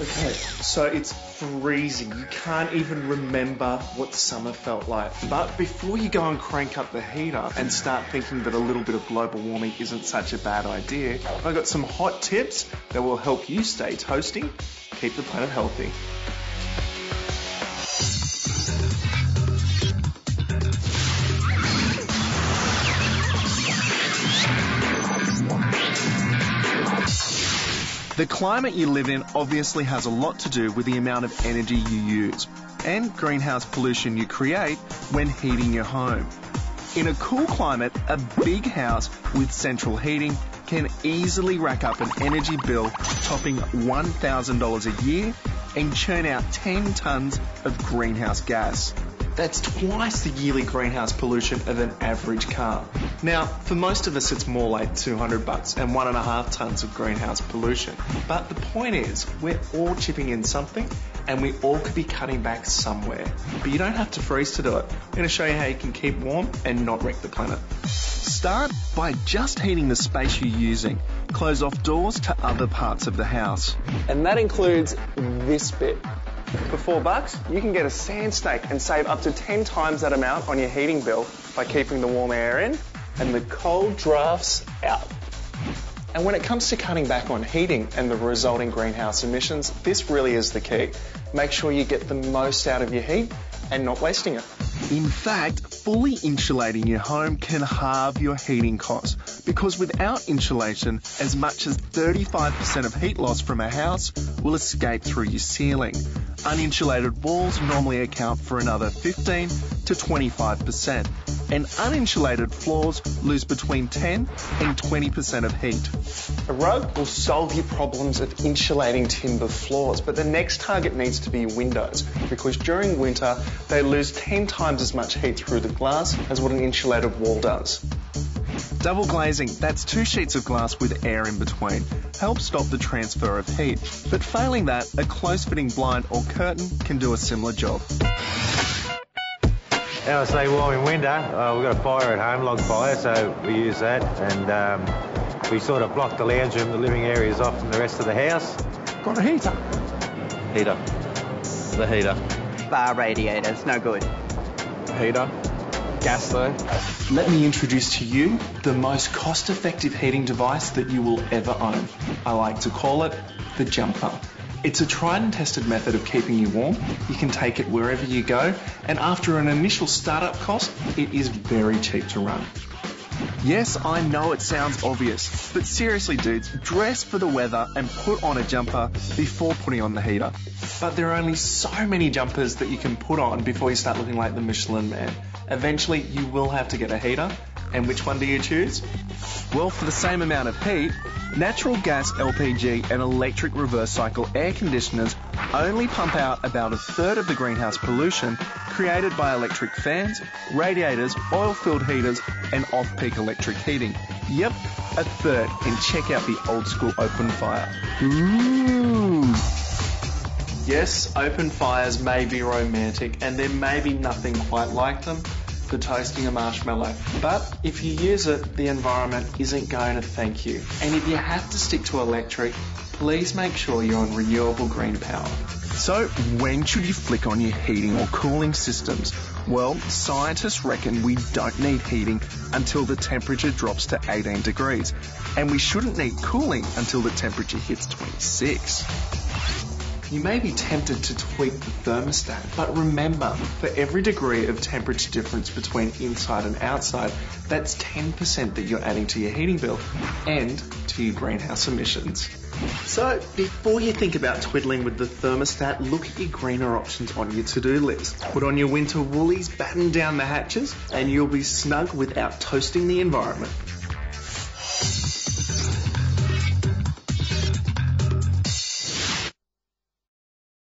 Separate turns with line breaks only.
Okay, so it's freezing. You can't even remember what summer felt like. But before you go and crank up the heater and start thinking that a little bit of global warming isn't such a bad idea, I've got some hot tips that will help you stay toasty, keep the planet healthy. The climate you live in obviously has a lot to do with the amount of energy you use and greenhouse pollution you create when heating your home. In a cool climate, a big house with central heating can easily rack up an energy bill topping $1,000 a year and churn out 10 tons of greenhouse gas. That's twice the yearly greenhouse pollution of an average car. Now, for most of us, it's more like $200 and 1.5 tons of greenhouse pollution. But the point is, we're all chipping in something, and we all could be cutting back somewhere. But you don't have to freeze to do it. I'm going to show you how you can keep warm and not wreck the planet. Start by just heating the space you're using. Close off doors to other parts of the house. And that includes this bit. For $4, you can get a sand stake and save up to 10 times that amount on your heating bill by keeping the warm air in and the cold drafts out. And when it comes to cutting back on heating and the resulting greenhouse emissions, this really is the key. Make sure you get the most out of your heat and not wasting it. In fact, fully insulating your home can halve your heating costs because without insulation, as much as 35% of heat loss from a house will escape through your ceiling. Uninsulated walls normally account for another 15 to 25%, and uninsulated floors lose between 10 and 20% of heat. A rug will solve your problems of insulating timber floors, but the next target needs to be windows, because during winter they lose 10 times as much heat through the glass as what an insulated wall does. Double glazing, that's 2 sheets of glass with air in between, helps stop the transfer of heat. But failing that, a close-fitting blind or curtain can do a similar job.
How to stay warm in winter? We've got a fire at home, log fire, so we use that, and we sort of block the lounge room, the living areas off from the rest of the house.
Got a heater?
Heater. The heater.
Bar radiators, no good.
Heater. Gas though.
Let me introduce to you the most cost-effective heating device that you will ever own. I like to call it the jumper. It's a tried and tested method of keeping you warm. You can take it wherever you go, and after an initial startup cost, it is very cheap to run. Yes, I know it sounds obvious, but seriously dudes, dress for the weather and put on a jumper before putting on the heater. But there are only so many jumpers that you can put on before you start looking like the Michelin Man. Eventually, you will have to get a heater. And which one do you choose? Well, for the same amount of heat, natural gas, LPG and electric reverse cycle air conditioners only pump out about 1/3 of the greenhouse pollution created by electric fans, radiators, oil-filled heaters and off-peak electric heating. Yep, 1/3, and check out the old school open fire. Ooh. Yes, open fires may be romantic and there may be nothing quite like them for toasting a marshmallow, but if you use it, the environment isn't going to thank you. And if you have to stick to electric, please make sure you're on renewable green power. So when should you flick on your heating or cooling systems? Well, scientists reckon we don't need heating until the temperature drops to 18 degrees, and we shouldn't need cooling until the temperature hits 26. You may be tempted to tweak the thermostat, but remember, for every degree of temperature difference between inside and outside, that's 10% that you're adding to your heating bill and to your greenhouse emissions. So, before you think about twiddling with the thermostat, look at your greener options on your to-do list. Put on your winter woolies, batten down the hatches, and you'll be snug without toasting the environment.